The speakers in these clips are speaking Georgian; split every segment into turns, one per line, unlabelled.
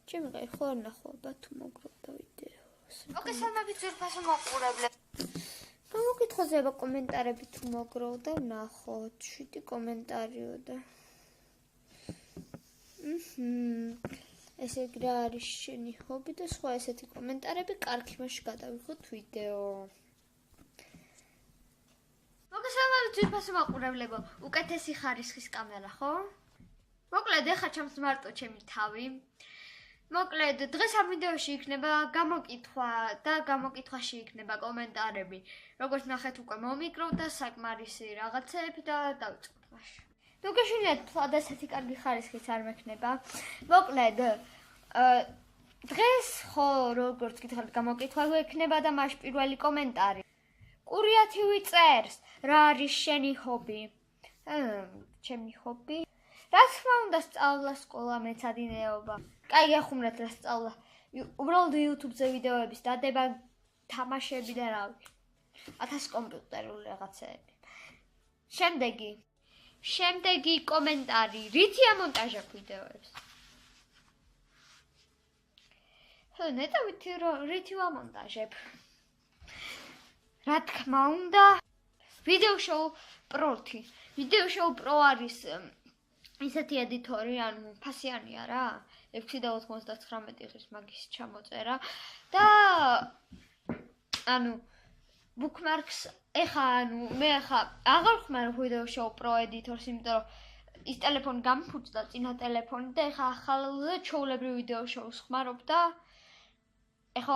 ჩემი ხო არ ნახავ თუ მოგროვდა ვიდეოს.
მოგესალმებით ძვირფასო მაყურებლებს.
გამოკითხოზე კომენტარები თუ მოგროვდა ვნახოთ. 7 კომენტარიო და ესე რა არის შენი ჰობი და სხვა ესეთი კომენტარები, კარგი მაშინ გადავიხოთ ვიდეო.
მოგესალმებით ძვირფასო მაყურებლებო, უკეთესი ხარისხის კამერა, ხო? მოკლედ, ეხლა ჩამს მარტო ჩემი თავი. მოკლედ, დღეს ამ ვიდეოში იქნება გამოკითხვა და გამოკითხვაში იქნება კომენტარები. როგორც ნახეთ, უკვე მომიკროვდა საკმარისი რაღაცები და დავიწყოთ მაშინ. თუ გეშინიათ თვალ ესეთი კარგი ხარისხიც არ მექნება. მოკლედ, დღეს ხო როგორც გითხარით გამოკითხვა ექნება და მაშ პირველი კომენტარი. კურიათივი წერს, რა არის შენი ჰობი? ჩემი ჰობი? რა თქმა უნდა, სწავლა, სკოლა, მეცადინეობა. კაი, ახუმრეთ რა სწავლა. უბრალოდ YouTube-ზე ვიდეოების დადება, თამაშები და რა ვიცი. 1000 კომპიუტერული რაღაცეები. შემდეგი კომენტარი. რითი ამონტაჟებ ვიდეოებს? ნეტა რითი ვამონტაჟებ? რა თქმა უნდა, ვიდეო შოუ პროთი. ვიდეო შოუ პრო არის ისეთი ედიტორი, ანუ ფასიანია რა. 6.99 ღირს მაგის ჩამოწერა და ანუ bookmarks მე აღარ ხმარ ვიდეო შოუ პრო ედიტორს, იმიტომ რომ ის ტელეფონი გამიფუჭდა წინა ტელეფონი და ეხა ახალზე ჩვეულებრივ ვიდეო შოუს ხმარობ და ეხა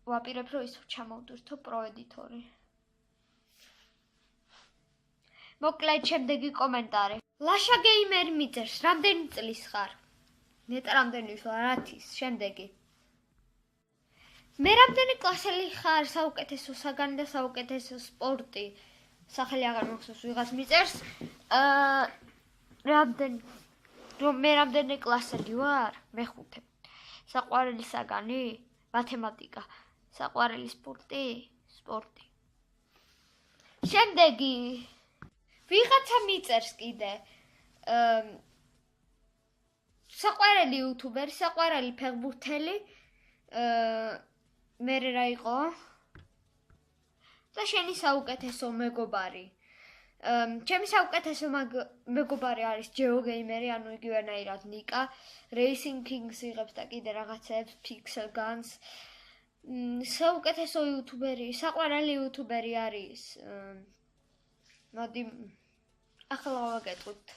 ვაპირებ რომ ის ჩამოვდურთო პრო ედიტორი. მოკლედ, შემდეგი კომენტარი. ლაშა გეიმერი მიწერს, რამდენი წლის ხარ? ნეტა რამდენი ვისვა, რათის? შემდეგი. მე რამდენი კლასელი ხარ, საუკეთესო საგანი და საუკეთესო სპორტი. სახელი აღარ მახსოვს, ვიღაც მიწერს. მე რამდენი კლასელი ვარ? მეხუთე. საყვარელი საგანი? მათემატიკა. საყვარელი სპორტი? სპორტი. შემდეგი. ვიღაცა მიწერს კიდე. საყვარელი იუთუბერი, საყვარელი ფეხბურთელი. მე რა იყო? და შენი საუკეთესო მეგობარი. ჩემი საუკეთესო მეგობარი არის Geo Gamer-ი, ანუ იგივენაირად ნიკა, Racing Kings იღებს და კიდე რაღაცებს, Pixel Guns. საუკეთესო იუთუბერი, საყვარელი იუთუბერი არის. მოდი ახლა ვაგეტყვით.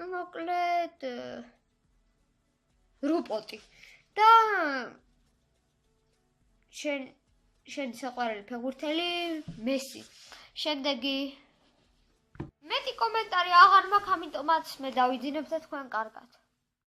მოკლედ რუპოტი და შენი საყვარელი ფეხბურთელი მესი. შემდეგი. მეტი კომენტარი აღარ მაქვს, ამიტომაც მე დავიძინებ და თქვენ კარგად.